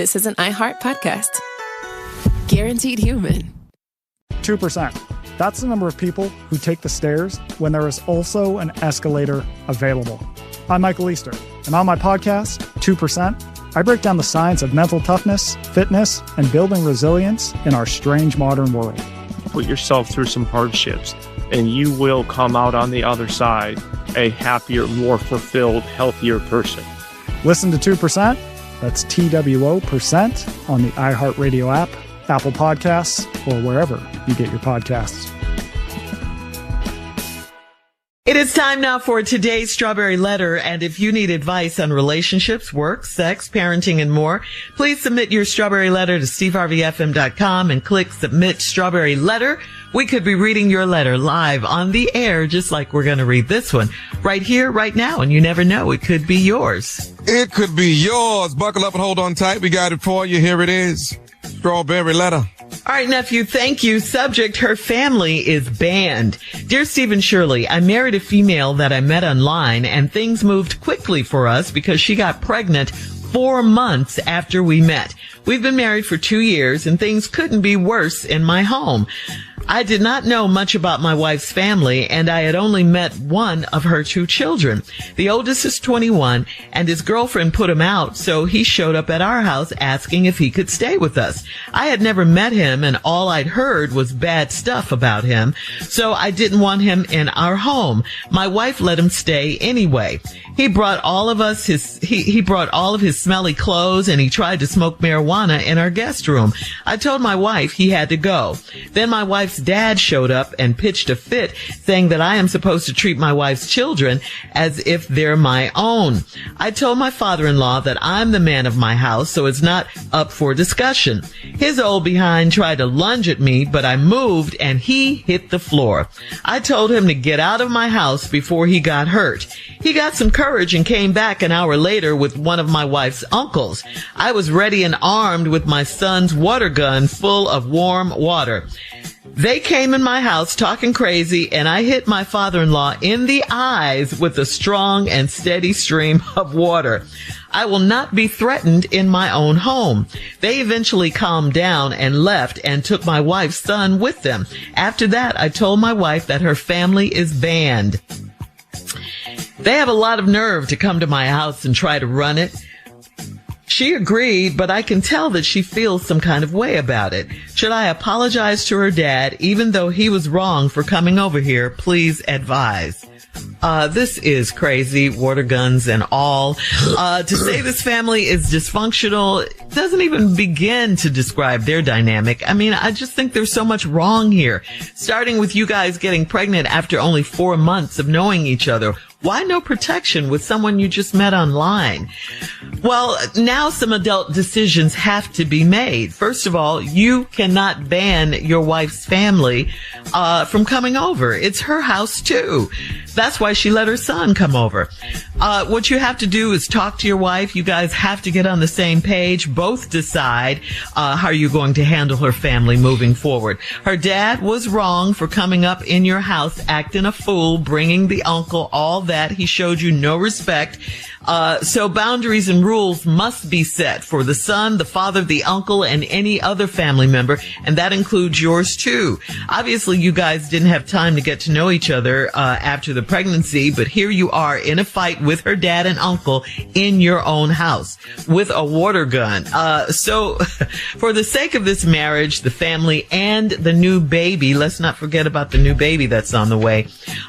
this is an iHeart podcast. Guaranteed human. 2%. That's the number of people who take the stairs when there is also an escalator available. I'm Michael Easter, and on my podcast, 2%, I break down the science of mental toughness, fitness, and building resilience in our strange modern world. Put yourself through some hardships, and you will come out on the other side a happier, more fulfilled, healthier person. Listen to 2%, that's TWO% on the iHeartRadio app, Apple Podcasts, or wherever you get your podcasts. It is time now for today's Strawberry Letter, and if you need advice on relationships, work, sex, parenting, and more, please submit your Strawberry Letter to steveharveyfm.com and click Submit Strawberry Letter. We could be reading your letter live on the air, just like we're going to read this one right here, right now, and you never know, it could be yours. It could be yours. Buckle up and hold on tight. We got it for you. Here it is. Strawberry Letter. All right, nephew, thank you. Subject, her family is banned. Dear Steve and Shirley, I married a female that I met online, and things moved quickly for us because she got pregnant 4 months after we met. We've been married for 2 years, and things couldn't be worse in my home. I did not know much about my wife's family, and I had only met one of her 2 children. The oldest is 21, and his girlfriend put him out, so he showed up at our house asking if he could stay with us. I had never met him, and all I'd heard was bad stuff about him, so I didn't want him in our home. My wife let him stay anyway. He brought all of his smelly clothes, and he tried to smoke marijuana in our guest room. I told my wife he had to go. Then my wife's dad showed up and pitched a fit, saying that I am supposed to treat my wife's children as if they're my own. I told my father-in-law that I'm the man of my house, so it's not up for discussion. His old behind tried to lunge at me, but I moved and he hit the floor. I told him to get out of my house before he got hurt. He got some courage and came back an hour later with one of my wife's uncles. I was ready and armed with my son's water gun full of warm water. They came in my house talking crazy, and I hit my father-in-law in the eyes with a strong and steady stream of water. I will not be threatened in my own home. They eventually calmed down and left and took my wife's son with them. After that, I told my wife that her family is banned. They have a lot of nerve to come to my house and try to run it. She agreed, but I can tell that she feels some kind of way about it. Should I apologize to her dad, even though he was wrong for coming over here? Please advise. This is crazy, water guns and all. To say this family is dysfunctional doesn't even begin to describe their dynamic. I mean, I just think there's so much wrong here. Starting with you guys getting pregnant after only 4 months of knowing each other. Why no protection with someone you just met online? Well, now some adult decisions have to be made. First of all, you cannot ban your wife's family from coming over. It's her house too. That's why she let her son come over. What you have to do is talk to your wife. You guys have to get on the same page. Both decide how you're going to handle her family moving forward. Her dad was wrong for coming up in your house, acting a fool, bringing the uncle, all that. He showed you no respect. So boundaries and rules must be set for the son, the father, the uncle, and any other family member, and that includes yours too. Obviously, you guys didn't have time to get to know each other after the pregnancy, but here you are in a fight with her dad and uncle in your own house with a water gun. So for the sake of this marriage, the family, and the new baby, let's not forget about the new baby that's on the way.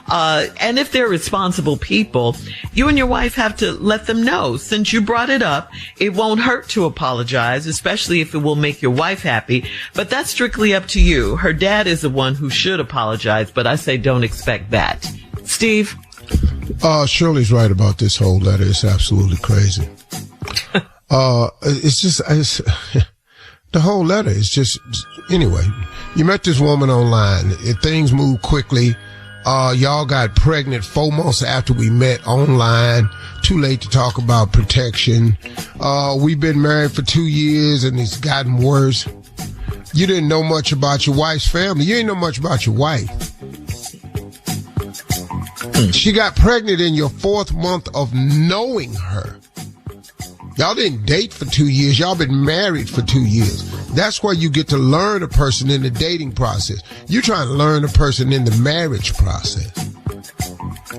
And if they're responsible people, you and your wife have to let them know. Since you brought it up, it won't hurt to apologize, especially if it will make your wife happy. But that's strictly up to you. Her dad is the one who should apologize, but I say don't expect that. Steve? Shirley's right about this whole letter. It's absolutely crazy. The whole letter is just, anyway, you met this woman online. Things move quickly. Y'all got pregnant 4 months after we met online. Too late to talk about protection. We've been married for 2 years and it's gotten worse. You didn't know much about your wife's family. You didn't know much about your wife. She got pregnant in your 4th month of knowing her. Y'all didn't date for 2 years. Y'all been married for 2 years. That's where you get to learn a person in the dating process. You're trying to learn a person in the marriage process.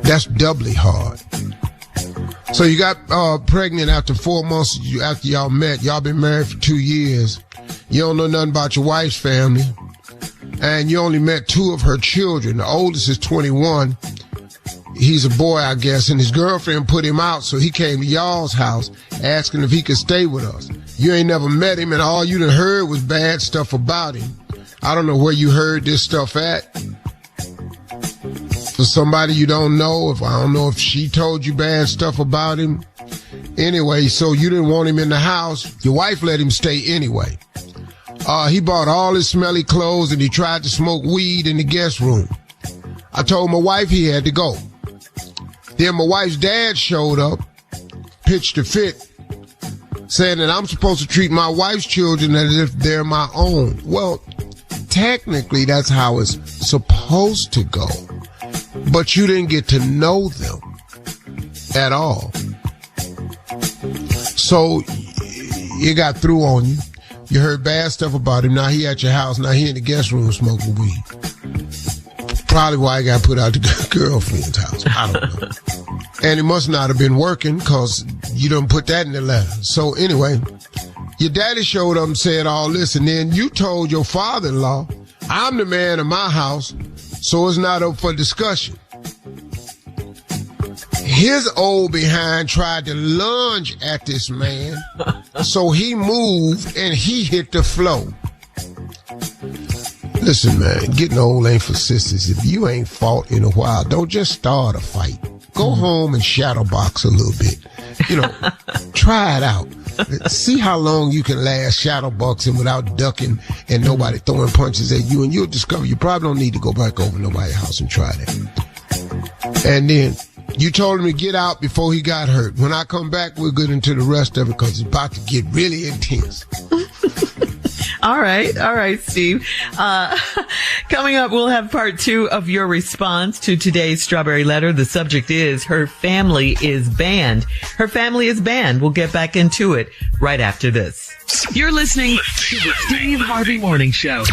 That's doubly hard. So you got pregnant after 4 months after y'all met. Y'all been married for 2 years. You don't know nothing about your wife's family. And you only met 2 of her children. The oldest is 21. He's a boy, I guess, and his girlfriend put him out, so he came to y'all's house asking if he could stay with us. You ain't never met him, and all you done heard was bad stuff about him. I don't know where you heard this stuff at. For somebody you don't know, I don't know if she told you bad stuff about him. Anyway, so you didn't want him in the house. Your wife let him stay anyway. He bought all his smelly clothes, and he tried to smoke weed in the guest room. I told my wife he had to go. Then my wife's dad showed up, pitched a fit, saying that I'm supposed to treat my wife's children as if they're my own. Well, technically that's how it's supposed to go. But you didn't get to know them at all. So it got through on you. You heard bad stuff about him. Now he at your house. Now he in the guest room smoking weed. Probably why he got put out the girlfriend's house. I don't know. And it must not have been working because you done put that in the letter. So anyway, your daddy showed up and said all this, and then you told your father-in-law, I'm the man of my house, so it's not up for discussion. His old behind tried to lunge at this man, so he moved and he hit the floor. Listen, man, getting old ain't for sisters. If you ain't fought in a while, don't just start a fight. Go home and shadow box a little bit. You know, try it out. See how long you can last shadow boxing without ducking and nobody throwing punches at you, and you'll discover you probably don't need to go back over nobody's house and try that. And then you told him to get out before he got hurt. When I come back, we'll get into the rest of it because it's about to get really intense. All right, Steve. Coming up, we'll have part 2 of your response to today's Strawberry Letter. The subject is, her family is banned. Her family is banned. We'll get back into it right after this. You're listening to the Steve Harvey Morning Show.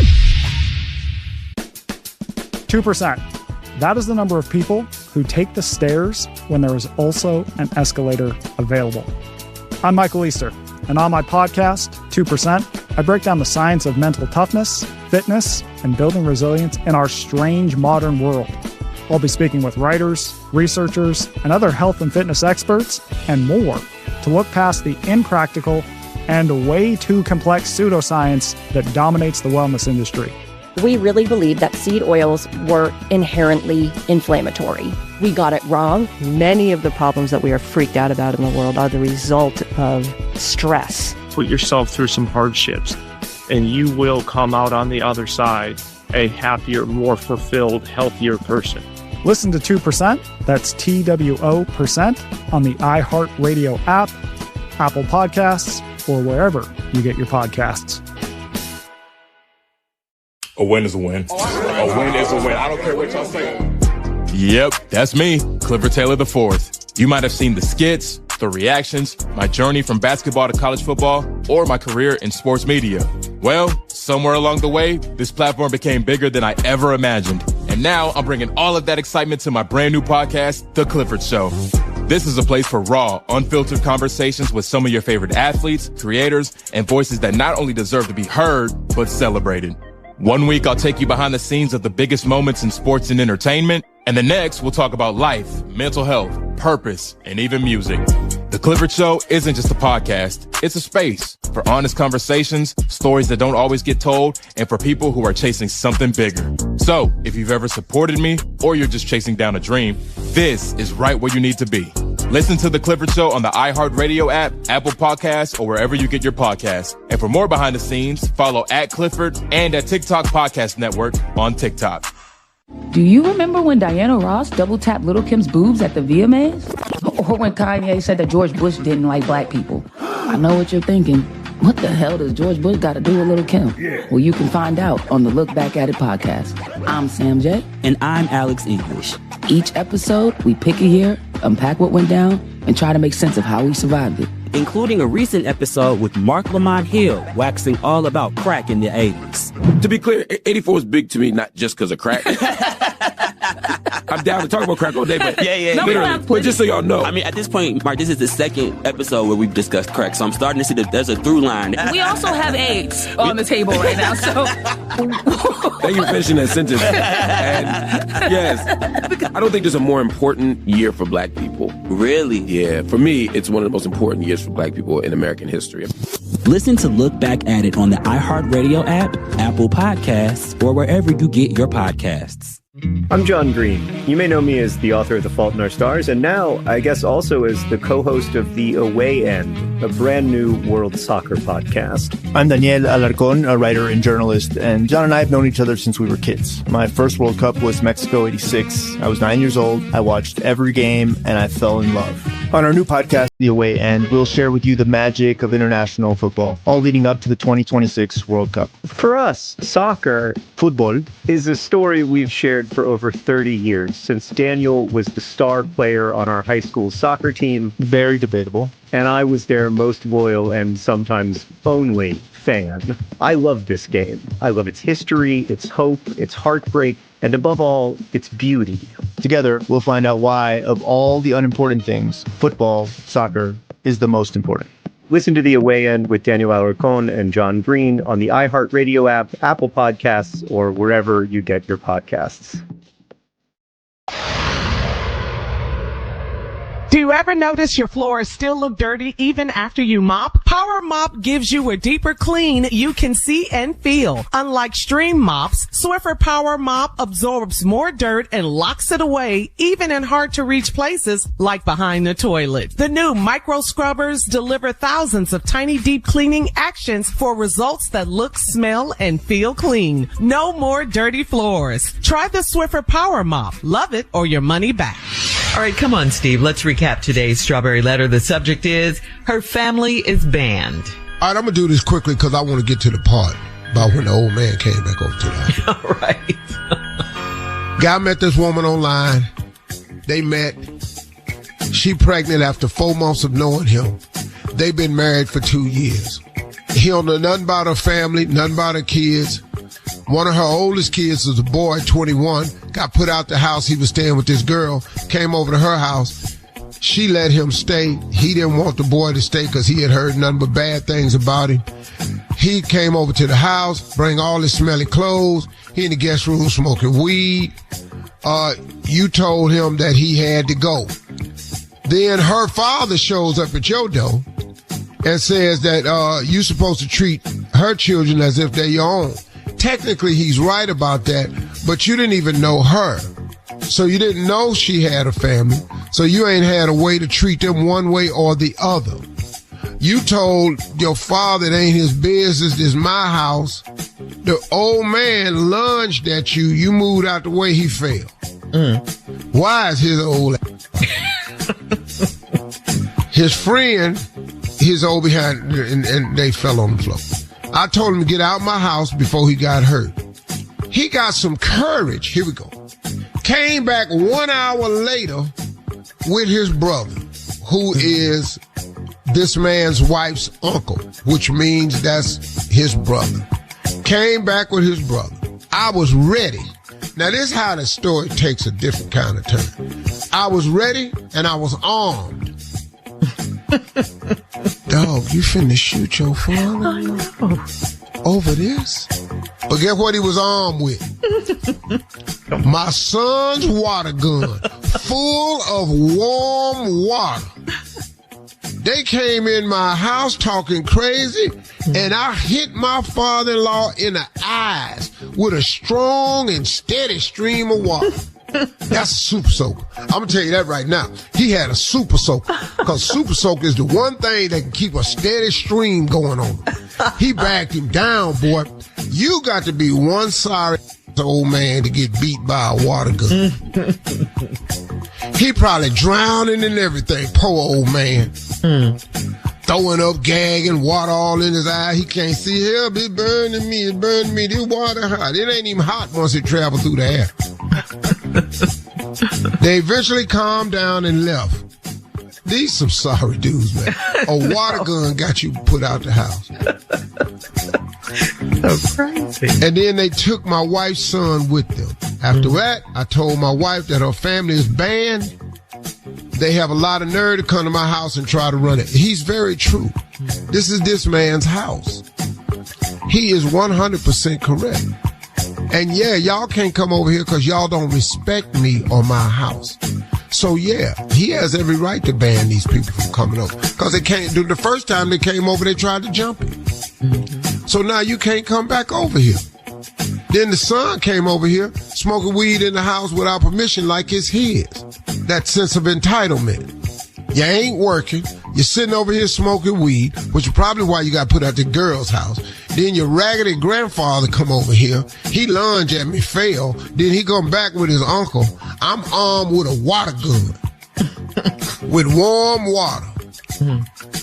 2%. That is the number of people who take the stairs when there is also an escalator available. I'm Michael Easter, and on my podcast, 2%, I break down the science of mental toughness, fitness, and building resilience in our strange modern world. I'll be speaking with writers, researchers, and other health and fitness experts, and more, to look past the impractical and way too complex pseudoscience that dominates the wellness industry. We really believe that seed oils were inherently inflammatory. We got it wrong. Many of the problems that we are freaked out about in the world are the result of stress. Put yourself through some hardships, and you will come out on the other side a happier, more fulfilled, healthier person. Listen to 2%, that's TWO% on the iHeartRadio app, Apple Podcasts, or wherever you get your podcasts. A win is a win. A win is a win. I don't care what y'all say. Yep, that's me, Clifford Taylor IV. You might have seen the skits, the reactions, my journey from basketball to college football, or my career in sports media. Well, somewhere along the way, this platform became bigger than I ever imagined. And now I'm bringing all of that excitement to my brand new podcast, The Clifford Show. This is a place for raw, unfiltered conversations with some of your favorite athletes, creators, and voices that not only deserve to be heard, but celebrated. One week, I'll take you behind the scenes of the biggest moments in sports and entertainment. And the next, we'll talk about life, mental health, purpose, and even music. The Clifford Show isn't just a podcast. It's a space for honest conversations, stories that don't always get told, and for people who are chasing something bigger. So, if you've ever supported me, or you're just chasing down a dream, this is right where you need to be. Listen to The Clifford Show on the iHeartRadio app, Apple Podcasts, or wherever you get your podcasts. And for more behind the scenes, follow @Clifford and at TikTok Podcast Network on TikTok. Do you remember when Diana Ross double-tapped Lil' Kim's boobs at the VMAs? Or when Kanye said that George Bush didn't like black people? I know what you're thinking. What the hell does George Bush got to do with Lil' Kim? Yeah. Well, you can find out on the Look Back at It podcast. I'm Sam J. And I'm Alex English. Each episode, we pick a year, unpack what went down, and try to make sense of how we survived it. including a recent episode with Mark Lamont Hill waxing all about crack in the 80s. To be clear, 84 is big to me, not just because of crack. I'm down to talk about crack all day, but but just so y'all know. I mean, at this point, Mark, this is the second episode where we've discussed crack, so I'm starting to see that there's a through line. We also have AIDS on the table right now, so... Thank you for finishing that sentence. And yes, I don't think there's a more important year for black people. Really? Yeah, for me, it's one of the most important years for black people in American history. Listen to Look Back at It on the iHeartRadio app, Apple Podcasts, or wherever you get your podcasts. I'm John Green. You may know me as the author of The Fault in Our Stars, and now, I guess, also as the co-host of The Away End, a brand new world soccer podcast. I'm Daniel Alarcón, a writer and journalist, and John and I have known each other since we were kids. My first World Cup was Mexico '86. I was 9 years old. I watched every game, and I fell in love. On our new podcast, The Away End, we'll share with you the magic of international football, all leading up to the 2026 World Cup. For us, soccer, football, is a story we've shared for over 30 years, since Daniel was the star player on our high school soccer team. Very debatable. And I was their most loyal and sometimes only fan. I love this game. I love its history, its hope, its heartbreak, and above all, its beauty. Together, we'll find out why, of all the unimportant things, football, soccer, is the most important. Listen to The Away End with Daniel Alarcón and John Green on the iHeartRadio app, Apple Podcasts, or wherever you get your podcasts. Do you ever notice your floors still look dirty even after you mop? Power Mop gives you a deeper clean you can see and feel. Unlike stream mops, Swiffer Power Mop absorbs more dirt and locks it away, even in hard-to-reach places like behind the toilet. The new micro scrubbers deliver thousands of tiny deep cleaning actions for results that look, smell, and feel clean. No more dirty floors. Try the Swiffer Power Mop. Love it or your money back. All right, come on, Steve. Let's recap today's Strawberry Letter. The subject is, her family is banned. All right, I'm going to do this quickly because I want to get to the part about when the old man came back over to the house. All right. Guy met this woman online. They met. She pregnant after 4 months of knowing him. They've been married for 2 years. He don't know nothing about her family, nothing about her kids. One of her oldest kids was a boy, 21, got put out the house. He was staying with this girl, came over to her house. She let him stay. He didn't want the boy to stay because he had heard nothing but bad things about him. He came over to the house, bring all his smelly clothes. He in the guest room smoking weed. You told him that he had to go. Then her father shows up at your door and says that you're supposed to treat her children as if they're your own. Technically, he's right about that, but you didn't even know her. So you didn't know she had a family, so you ain't had a way to treat them one way or the other. You told your father it ain't his business, this is my house. The old man lunged at you, you moved out the way, he fell. Why is his old his friend, his old behind, and they fell on the floor. I told him to get out my house before he got hurt. He got some courage. Here we go. Came back 1 hour later with his brother, who is this man's wife's uncle, which means that's his brother. Came back with his brother. I was ready. Now, this is how the story takes a different kind of turn. I was ready and I was armed. Dog, you finna shoot your father over this? But guess what he was armed with? My son's water gun, full of warm water. They came in my house talking crazy, and I hit my father-in-law in the eyes with a strong and steady stream of water. That's a super soaker. I'm going to tell you that right now. He had a super soaker, because super soaker is the one thing that can keep a steady stream going on. He backed him down, boy. You got to be one sorry old man to get beat by a water gun. He probably drowning and everything, poor old man. Throwing up, gagging, water all in his eye. He can't see. Help, it's burning me, it's burning me. This water hot. It ain't even hot once it travels through the air. They eventually calmed down and left. These some sorry dudes, man. A water gun got you put out the house. So crazy. And then they took my wife's son with them. After that, I told my wife that her family is banned. They have a lot of nerve to come to my house and try to run it. He's very true. This is this man's house. He is 100% correct. And yeah, y'all can't come over here because y'all don't respect me or my house. So yeah, he has every right to ban these people from coming over. Because they can't do the first time they came over, they tried to jump him. Mm-hmm. So now you can't come back over here. Then the son came over here, smoking weed in the house without permission like it's his. That sense of entitlement. You ain't working. You're sitting over here smoking weed, which is probably why you got put out the girl's house. Then your raggedy grandfather come over here. He lunged at me, fell. Then he come back with his uncle. I'm armed with a water gun. With warm water.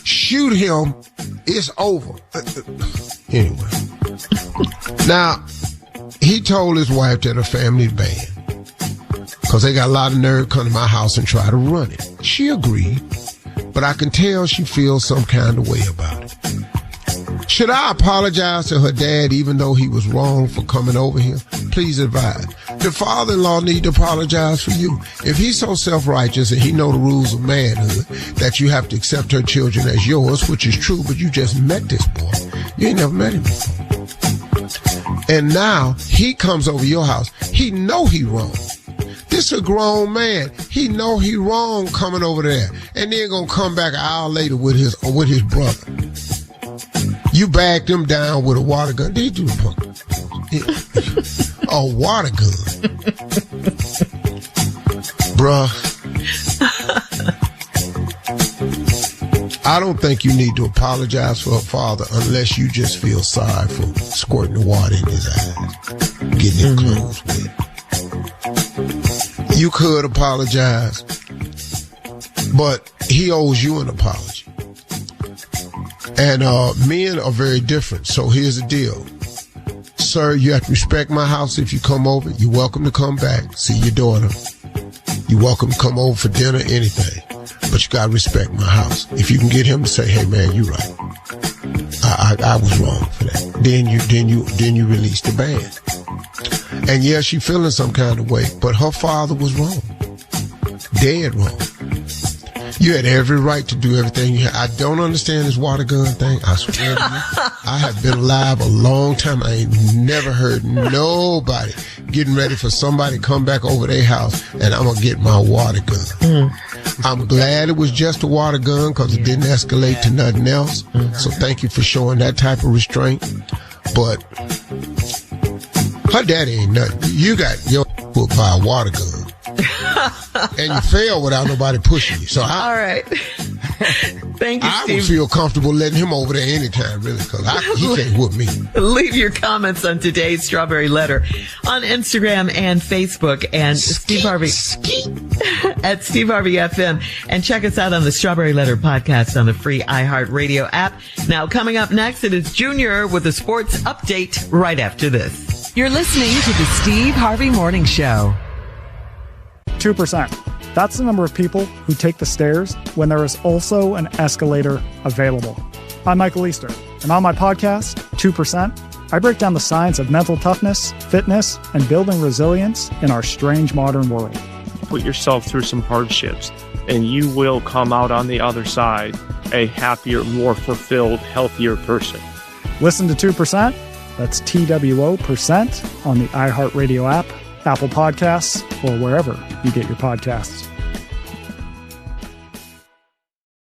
Shoot him. It's over. Anyway. Now, he told his wife that her family's banned. Because they got a lot of nerve come to my house and try to run it. She agreed. But I can tell she feels some kind of way about it. Should I apologize to her dad even though he was wrong for coming over here? Please advise. The father-in-law need to apologize for you. If he's so self-righteous and he know the rules of manhood that you have to accept her children as yours, which is true, but you just met this boy. You ain't never met him before. And now he comes over your house. He know he wrong. This a grown man. He know he wrong coming over there. And then gonna come back an hour later with his brother. You bagged him down with a water gun. Did you punk? A water gun. Bruh. I don't think you need to apologize for her father unless you just feel sorry for squirting the water in his eyes. Getting his clothes wet. You could apologize, but he owes you an apology. And men are very different. So here's the deal. Sir, you have to respect my house if you come over. You're welcome to come back, see your daughter. You're welcome to come over for dinner, anything. But you gotta respect my house. If you can get him to say, hey man, you're right. I was wrong for that. Then you release the ban. And yeah, she feeling some kind of way, but her father was wrong. Dead wrong. You had every right to do everything you had. I don't understand this water gun thing. I swear to you. I have been alive a long time. I ain't never heard nobody getting ready for somebody to come back over their house and I'm going to get my water gun. I'm glad it was just a water gun because it didn't escalate to nothing else. So thank you for showing that type of restraint. But her daddy ain't nothing. You got your put by a water gun. And you fail without nobody pushing you. So all right. Thank you, Steve. I would feel comfortable letting him over there anytime, really, because he can't whoop me. Leave your comments on today's Strawberry Letter on Instagram and Facebook and Steve Harvey at Steve Harvey FM. And check us out on the Strawberry Letter podcast on the free iHeartRadio app. Now, coming up next, it is Junior with a sports update right after this. You're listening to the Steve Harvey Morning Show. 2%. That's the number of people who take the stairs when there is also an escalator available. I'm Michael Easter, and on my podcast, 2%, I break down the science of mental toughness, fitness, and building resilience in our strange modern world. Put yourself through some hardships, and you will come out on the other side a happier, more fulfilled, healthier person. Listen to 2%. That's TWO% on the iHeartRadio app, Apple Podcasts, or wherever you get your podcasts.